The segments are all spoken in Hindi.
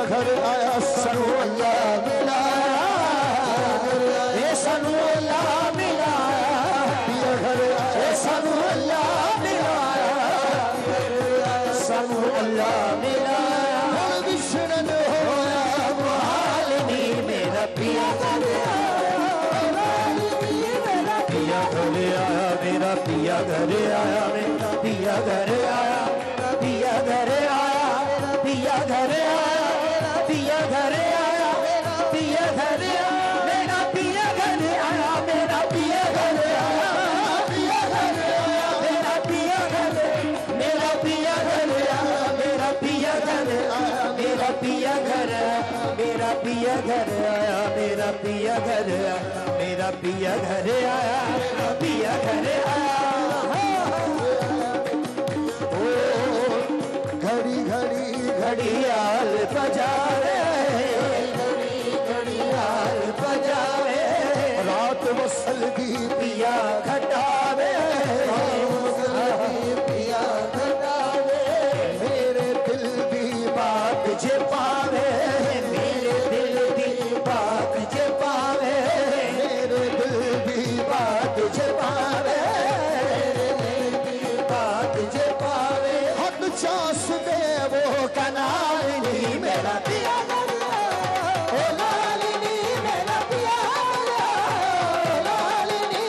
घर आया सानू अल्लाह मिलाया, ये सानू अल्लाह मिलाया, पिया घर आया सानू अल्लाह मिलाया, सानू अल्लाह मिलाया। हुण विछड़न होया मुहाल नी मेरा पिया घर आया, मेरा पिया घर आया, मेरा पिया घर आया, मेरा पिया घर आया, पिया घर आया, पिया घर आया, पिया घर आया, पिया घर आया, मेरा पिया घर आया, मेरा पिया घर आया, पिया घर आया, मेरा पिया घर, मेरा पिया घर आया, मेरा पिया घर आया, मेरा पिया घर आया, मेरा पिया घर आया, मेरा पिया घर आया, मेरा पिया घर आया, पिया घर आया। घड़ी घड़ी घड़ियाल बजावे, घड़ियाल बजावे, रात वसल दी पिया घटावे, पिया घटावे, मेरे दिल दी बात जे पावे, मेरे दिल दी बात जे पावे, मेरे दिल दी बात जे पावे, मेरे दिल दी बात जे पावे। हद चास दे वो कनाल नी मेरा पिया घर आया, ओ लालिनी मेरा पिया घर आया, लालिनी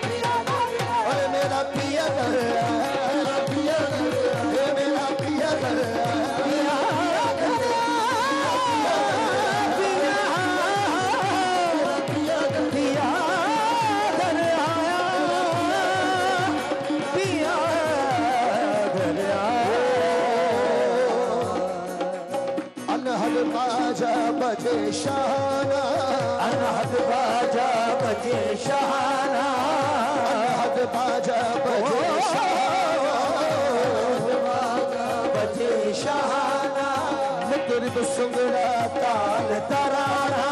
पिया घर आया, और मेरा पिया घर आया, मेरा पिया घर आया, मेरा पिया घर आया, पिया घर आया, पिया पिया पिया घर आया, पिया घर आया। अनहद बाजा बजे शाना, अनहद बाजा बजे शाना, अनहद बाजा बजे शाना, बजे शाना, मुतरिब सुंगड़ा ताल तराना,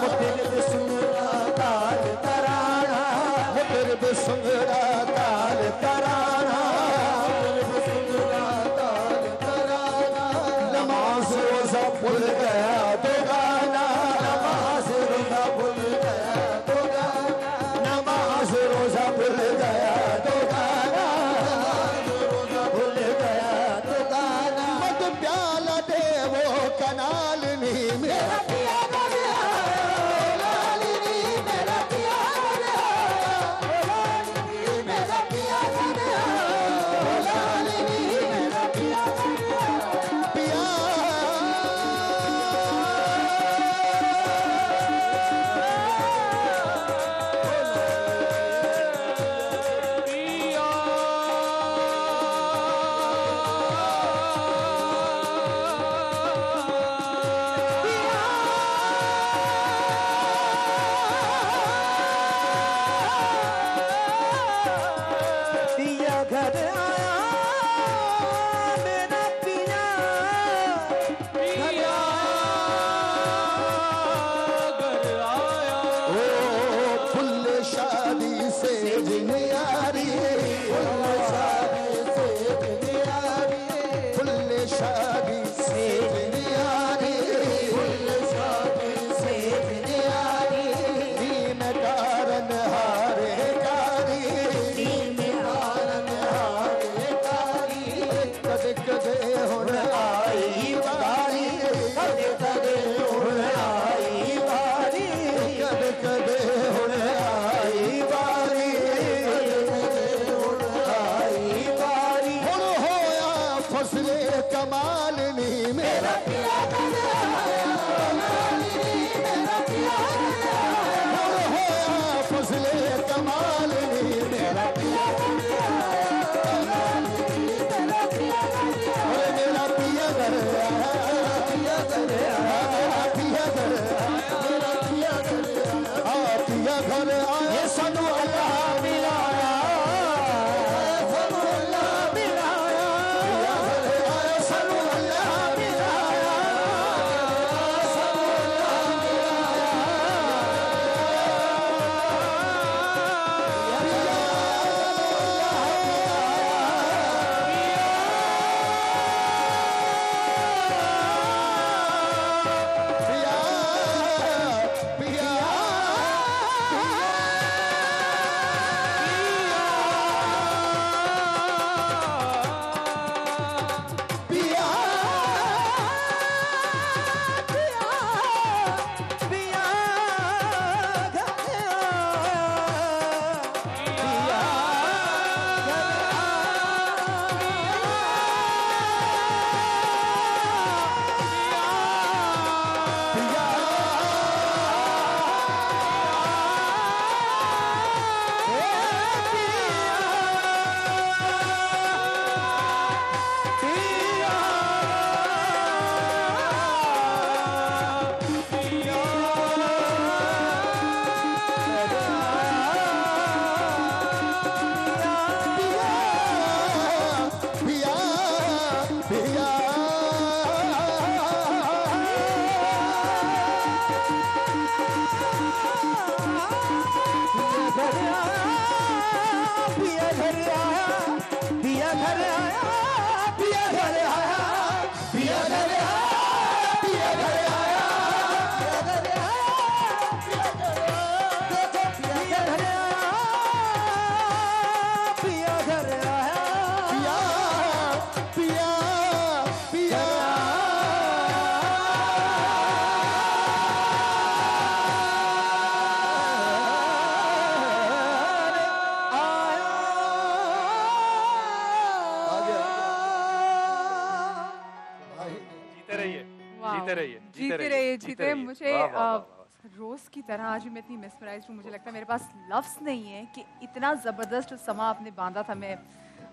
मुतरिब सुंगड़ा ताल तराना, मुतरिब सुंगड़ा ताल तराना, मुतरिब सुंगड़ा ताल तराना। नमाज रोजा भूल गया तो गाना, नमाज रोजा भूल गया तो गाना, नमाज रोजा भूल गया तो गाना, नमाज रोजा भूल गया तो गाना। मत प्याला दे वो कनाल नी मेरा पिया घर आया, लालिनी मेरा पिया घर आया, लालिनी मेरा पिया घर आया, लालिनी मेरा पिया घर आया, पिया पिया घर आया, मेरा पिया पिया घर आया। ओ फुल शादी से जिनियारी, फुल शादी से जिनियारी, फुल शादी से जिनियारी, फुल शादी से जिनियारी, दीन कारण हारे कारी, दीन कारण हारे कारी, कदे कदे हुण आई बारी, कदे कदे हुण आई बारी, कदे कदे हुण आई बारी, कदे कदे हुण आई बारी। हुण होया फसले कमाल नी मेरा पिया घर आया, लालिनी मेरा पिया घर आया, हुण होया फसले कमाल नी मेरा पिया घर आया, लालिनी मेरा पिया घर आया, और मेरा पिया घर आया, पिया घर आया, मेरा पिया घर आया, मेरा पिया घर आया, पिया घर आया। ये सानू अल्लाह मिलाया, सानू अल्लाह मिलाया, पिया घर आया, सानू अल्लाह मिलाया, जीते रहिए, जीते रहिए, जीते रहिए, जीते। मुझे रोज की तरह आज भी मैं इतनी मेस्मराइज्ड हूँ, मुझे लगता है मेरे पास लफ्ज़ नहीं है कि इतना ज़बरदस्त समा आपने बांधा था। मैं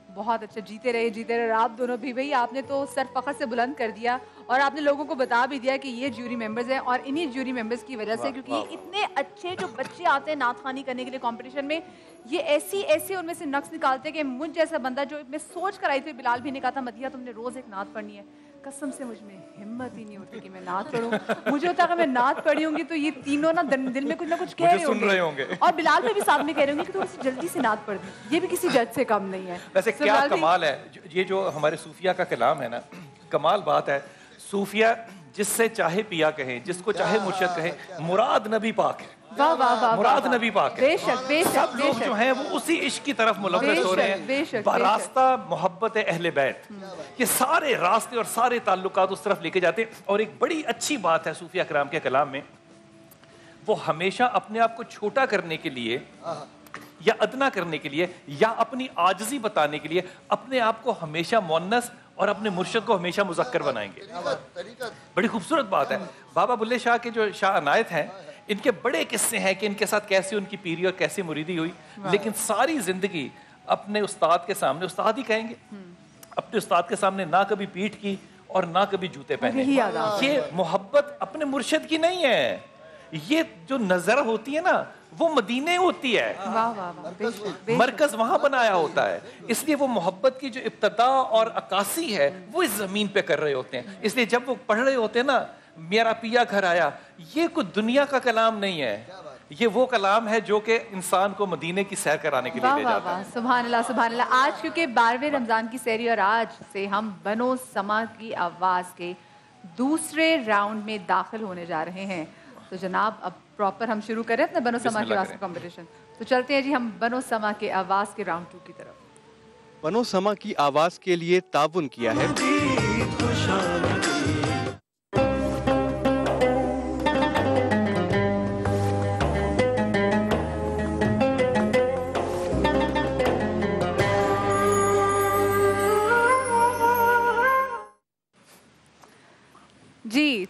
बहुत अच्छा, जीते रहे आप दोनों भी। भाई आपने तो सर फखर से बुलंद कर दिया और आपने लोगों को बता भी दिया कि ये ज्यूरी मेंबर्स हैं और इन्हीं ज्यूरी मेंबर्स की वजह से, क्योंकि इतने अच्छे जो बच्चे आते हैं नात खानी करने के लिए कंपटीशन में, ये ऐसी उनमें से नक्स निकालते हैं कि मुझ जैसा बंदा, जो मैं सोच कर आई थी, बिलाल भी ने कहा था मदिया तुमने रोज एक नात पढ़नी है, कसम से मुझ में हिम्मत ही नहीं होती कि मैं नात पढ़ूं। मुझे होता है मैं नात पढ़ी होंगी तो ये तीनों ना दिल में कुछ ना कुछ कह रहे होंगे और बिलाल में भी साथ में कह रहे होंगे कि थोड़ी सी जल्दी से नात पढ़ दी। ये भी किसी जज से कम नहीं है। वैसे क्या कमाल है ये जो हमारे सूफिया का कलाम है ना, कमाल बात है। सूफिया जिससे चाहे पिया कहें, जिसको चाहे मुर्शिद कहें, मुराद नबी पाक है। वाह वाह वाह, मुराद नबी पाक है। बेशक बेशक, सब लोग जो हैं वो उसी इश्क की तरफ मुलव्वस हो रहे हैं। बरास्ता मोहब्बत अहले बैत, ये सारे रास्ते और सारे ताल्लुकात उस तरफ लेके जाते हैं। और एक बड़ी अच्छी बात है सूफिया कराम के कलाम में, वो हमेशा अपने आप को छोटा करने के लिए या अदना करने के लिए या अपनी आजिज़ी बताने के लिए अपने आप को हमेशा मुअन्नस और अपने मुर्शिद को हमेशा मुज़क्कर बनाएंगे। बड़ी खूबसूरत बात है। बाबा बुल्ले शाह के जो शाह अनायत हैं, इनके बड़े किस्से हैं कि इनके साथ कैसे उनकी पीरी और कैसे मुरीदी हुई, लेकिन सारी जिंदगी अपने उस्ताद के सामने, उस्ताद ही कहेंगे, अपने उस्ताद के सामने ना कभी पीठ की और ना कभी जूते पहने। ये मोहब्बत अपने मुर्शिद की नहीं है, ये जो नजर होती है ना वो मदीने होती है। वाह वाह वाह, मरकज वहां बनाया होता है, इसलिए वो मोहब्बत की जो इब्तदा और अक्कासी है वो इस जमीन पे कर रहे होते हैं। इसलिए जब वो पढ़ रहे होते हैं ना, मेरा पिया घर आया, ये कोई दुनिया का कलाम नहीं है, ये वो कलाम है जो कि इंसान को मदीने की सैर कराने के लिए ले जाता है। सुभान अल्लाह सुभान अल्लाह। आज क्योंकि 12वें रमजान की सैरी और आज से हम बनो समा की आवाज के दूसरे राउंड में दाखिल होने जा रहे हैं, तो जनाब अब प्रॉपर हम शुरू करें अपने बनो समा की आवाज का कंपटीशन। तो चलते हैं जी हम बनो समा के आवाज के राउंड 2 की तरफ। बनो समा की आवाज के लिए ताउन किया है जी।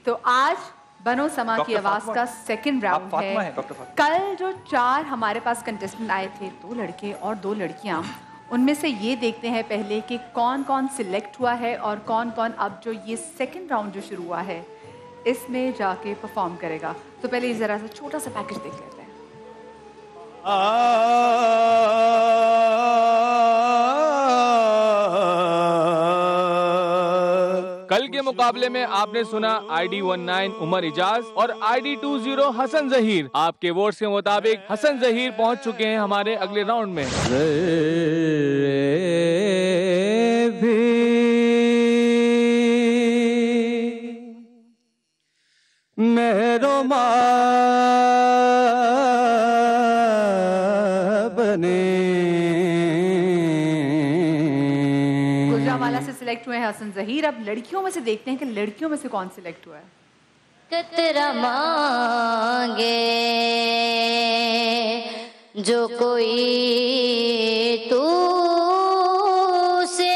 तो आज बनो समा की आवाज का सेकंड राउंड है। कल जो 4 हमारे पास कंटेस्टेंट आए थे, 2 लड़के और 2 लड़कियां, उनमें से ये देखते हैं पहले कि कौन कौन सिलेक्ट हुआ है और कौन कौन अब जो ये सेकंड राउंड जो शुरू हुआ है इसमें जाके परफॉर्म करेगा। तो पहले जरा सा छोटा सा पैकेज देख लेते हैं। कल के मुकाबले में आपने सुना ID 19 उमर इजाज और ID 20 हसन जहीर। आपके वोट्स के मुताबिक हसन जहीर पहुंच चुके हैं हमारे अगले राउंड में। मेरो गुजरावाला से सिलेक्ट हुए हैं हसन जहीर। अब लड़कियों में से देखते हैं कि लड़कियों में से कौन सिलेक्ट हुआ है। कतरा मांगे जो कोई तू से।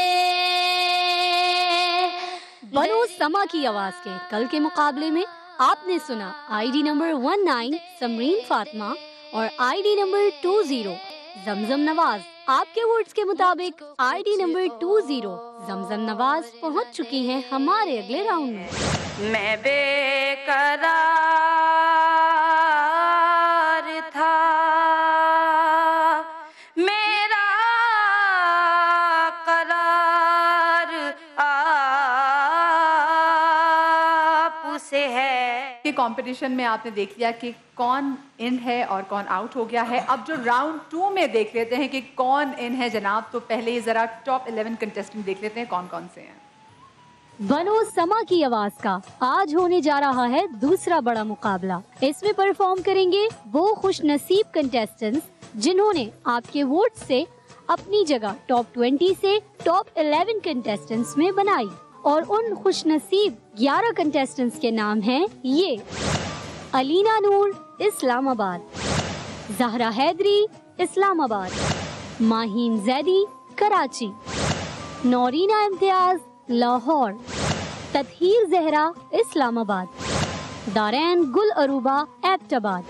बनो समा की आवाज के कल के मुकाबले में आपने सुना ID नंबर 19 समरीन फातिमा और ID नंबर 20 जमजम नवाज। आपके वोट्स के मुताबिक ID नंबर 20 जमजम नवाज पहुंच चुकी हैं हमारे अगले राउंड में। मैं बेकरार था, मेरा करार आपसे है। ये कंपटीशन में आपने देख लिया कि कौन इन है और कौन आउट हो गया है। अब जो राउंड 2 में देख लेते हैं कि कौन इन है जनाब। तो पहले ये जरा टॉप 11 कंटेस्टेंट देख लेते हैं कौन कौन से हैं। बनो समा की आवाज का आज होने जा रहा है दूसरा बड़ा मुकाबला। इसमें परफॉर्म करेंगे वो खुश नसीब कंटेस्टेंट्स जिन्होंने आपके वोट से अपनी जगह टॉप 20 से टॉप 11 कंटेस्टेंट्स में बनाई। और उन खुश नसीब 11 कंटेस्टेंट्स के नाम हैं ये: अलीना नूर इस्लामाबाद, ज़हरा हैदरी इस्लामाबाद, माहीन जैदी कराची, नौरीना इम्तियाज लाहौर, ततहीर जहरा इस्लामाबाद, दारैन गुल अरूबा एबटाबाद,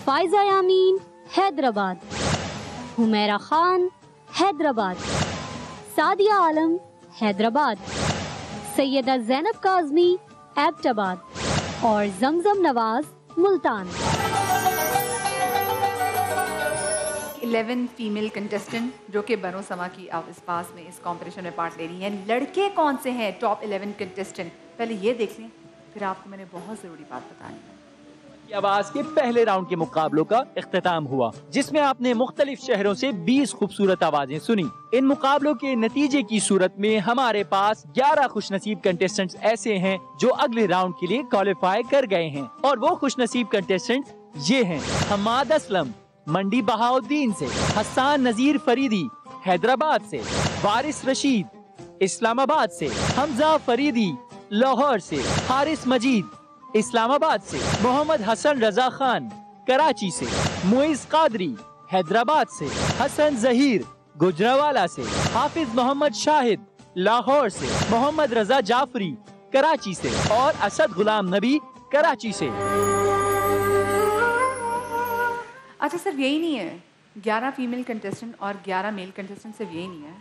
फाइजा यामीन हैदराबाद, हुमैरा खान हैदराबाद, सादिया आलम हैदराबाद, सैयदा जैनब काज़मी एबटाबाद और जमजम नवाज मुल्तान। 11 फीमेल कंटेस्टेंट जो कि बनो समा की इस पास में इस कंपटीशन में पार्ट ले रही हैं। लड़के कौन से हैं टॉप 11 कंटेस्टेंट, पहले ये देख लें, फिर आपको मैंने बहुत ज़रूरी बात बतानी है। आवाज के पहले राउंड के मुकाबलों का इख्तिताम हुआ, जिसमें आपने मुख्तलिफ शहरों से 20 खूबसूरत आवाजें सुनी। इन मुकाबलों के नतीजे की सूरत में हमारे पास 11 खुशनसीब कंटेस्टेंट्स ऐसे हैं जो अगले राउंड के लिए क्वालिफाई कर गए हैं, और वो खुशनसीब कंटेस्टेंट्स ये हैं: हमाद असलम मंडी बहाउद्दीन से, हसन नजीर फरीदी हैदराबाद से, वारिस रशीद इस्लामाबाद से, हमजा फरीदी लाहौर से, हारिस मजीद इस्लामाबाद से, मोहम्मद हसन रजा खान कराची से, मुइज कादरी हैदराबाद से, हसन जहीर गुजरावाला से, हाफिज मोहम्मद शाहिद लाहौर से, मोहम्मद रजा जाफरी कराची से और असद गुलाम नबी कराची से। अच्छा सिर्फ यही नहीं है, 11 फीमेल कंटेस्टेंट और 11 मेल कंटेस्टेंट सिर्फ यही नहीं है,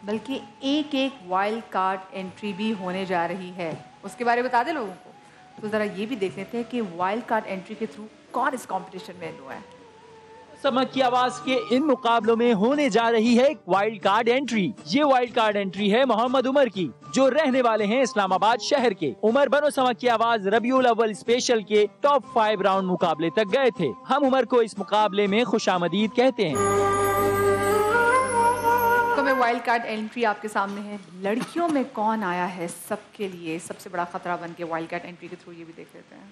बल्कि एक वाइल्ड कार्ड एंट्री भी होने जा रही है। उसके बारे में बता दें लोगों को, तो ज़रा ये भी देख लेते हैं कि वाइल्ड कार्ड एंट्री के थ्रू कौन इस कंपटीशन में हुआ है। समा की आवाज के इन मुकाबलों में होने जा रही है एक वाइल्ड कार्ड एंट्री। ये वाइल्ड कार्ड एंट्री है मोहम्मद उमर की, जो रहने वाले हैं इस्लामाबाद शहर के। उमर बनो समा की आवाज रबीउल अव्वल स्पेशल के टॉप 5 राउंड मुकाबले तक गए थे। हम उमर को इस मुकाबले में खुशामदीद कहते हैं। तो मैं वाइल्ड कार्ड एंट्री आपके सामने है। लड़कियों में कौन आया है सबके लिए सबसे बड़ा खतरा बन के वाइल्ड कार्ड एंट्री के थ्रू, ये भी देख लेते हैं।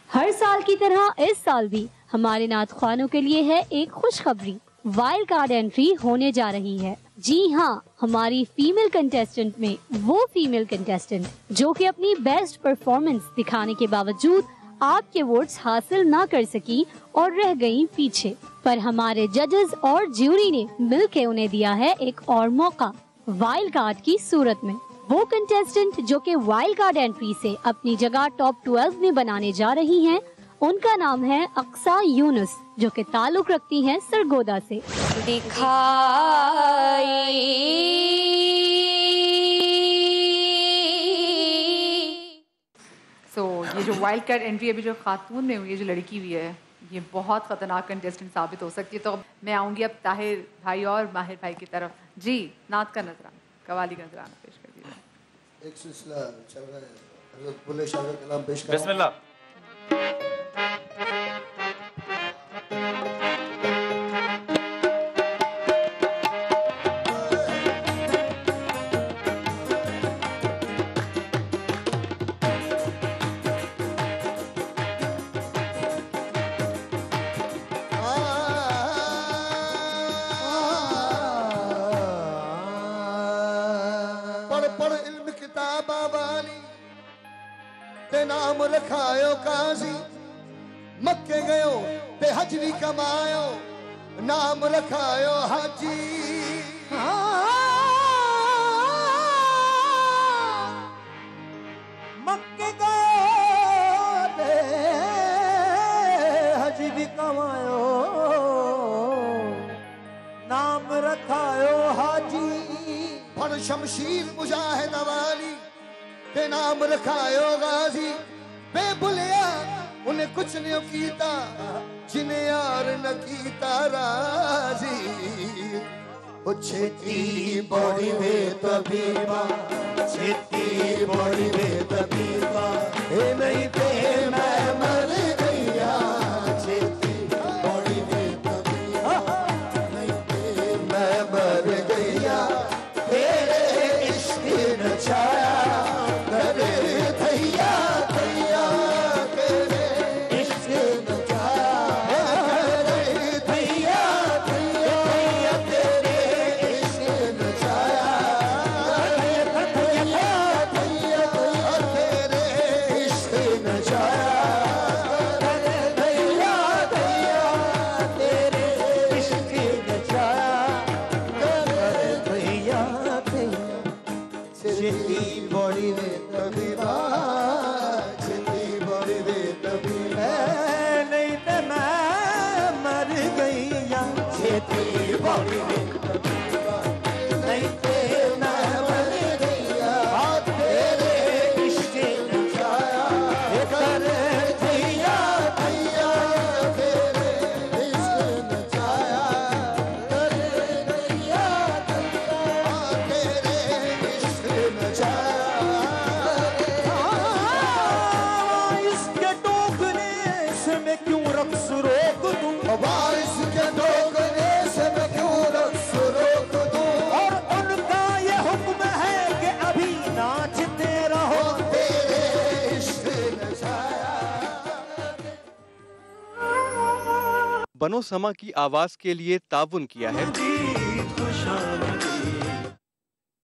हर साल की तरह इस साल भी हमारे नात ख्वानों के लिए है एक खुशखबरी। वाइल्ड कार्ड एंट्री होने जा रही है। जी हाँ, हमारी फीमेल कंटेस्टेंट में वो फीमेल कंटेस्टेंट जो कि अपनी बेस्ट परफॉर्मेंस दिखाने के बावजूद आपके वोट्स हासिल ना कर सकी और रह गई पीछे, पर हमारे जजेस और ज्यूरी ने मिलकर उन्हें दिया है एक और मौका वाइल्ड कार्ड की सूरत में। वो कंटेस्टेंट जो कि वाइल्ड कार्ड एंट्री से अपनी जगह टॉप 12 में बनाने जा रही हैं, उनका नाम है अक्सा यूनुस, जो कि ताल्लुक रखती हैं सरगोदा से। ये जो वाइल्ड कार्ड एंट्री अभी जो खातून में हुई है, जो लड़की हुई है, ये बहुत खतरनाक कंटेस्टेंट साबित हो सकती है। तो मैं आऊंगी अब ताहिर भाई और माहिर भाई की तरफ। जी, नात का नजराना, कवाली का नजराना पेश कर दीजिए। एक सिलसिला चल रहा है, हज़रत बुल्ले शाह का कलाम पेश करें। बिस्मिल्लाह। नाम रखायो काजी, मक्के गयो ते हजरी कमायो, नाम रखायो हाजी। मक्के गयो ते हजरी कमायो, नाम रखायो हाजी। फड़ शमशीर मुजाहिद वाली ते नाम रखायो गाजी। बेबुलिया उन्हें कुछ नहीं कीता, जिन्हें यार न कीता राजी। छेती बड़ी वे तबीबा, छेती बड़ी वे तबीबा, हे नहीं ते मैं मर गया। छेती बड़ी वे तबीबा, नहीं ते मैं मर गया। तेरे इश्क न छाया बनो समा की आवाज के लिए ताउन किया है